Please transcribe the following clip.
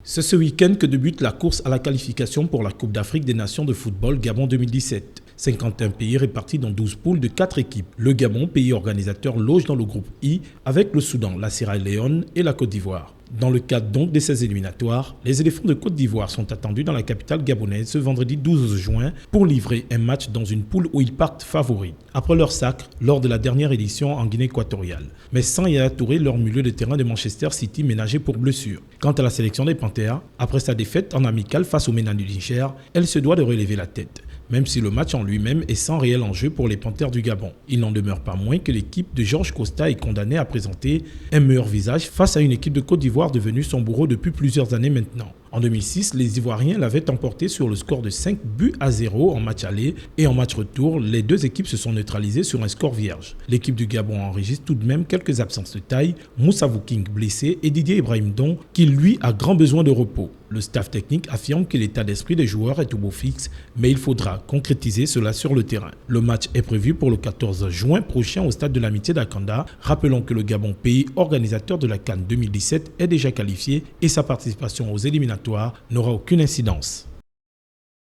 C'est ce week-end que débute la course à la qualification pour la Coupe d'Afrique des Nations de football Gabon 2017. 51 pays répartis dans 12 poules de 4 équipes. Le Gabon, pays organisateur, loge dans le groupe I avec le Soudan, la Sierra Leone et la Côte d'Ivoire. Dans le cadre donc de ces éliminatoires, les éléphants de Côte d'Ivoire sont attendus dans la capitale gabonaise ce vendredi 12 juin pour livrer un match dans une poule où ils partent favoris, après leur sacre lors de la dernière édition en Guinée équatoriale. Mais sans Yaya Touré, leur milieu de terrain de Manchester City ménagé pour blessure. Quant à la sélection des Panthères, après sa défaite en amical face au MENA du Niger, elle se doit de relever la tête. Même si le match en lui-même est sans réel enjeu pour les Panthères du Gabon. Il n'en demeure pas moins que l'équipe de Georges Costa est condamnée à présenter un meilleur visage face à une équipe de Côte d'Ivoire devenue son bourreau depuis plusieurs années maintenant. En 2006, les Ivoiriens l'avaient emporté sur le score de 5-0 en match aller et en match retour, les deux équipes se sont neutralisées sur un score vierge. L'équipe du Gabon enregistre tout de même quelques absences de taille, Moussa King blessé et Didier Ibrahim Don qui lui a grand besoin de repos. Le staff technique affirme que l'état d'esprit des joueurs est au beau fixe, mais il faudra concrétiser cela sur le terrain. Le match est prévu pour le 14 juin prochain au stade de l'Amitié d'Akanda. Rappelons que le Gabon, pays organisateur de la CAN 2017, est déjà qualifié et sa participation aux éliminatoires n'aura aucune incidence.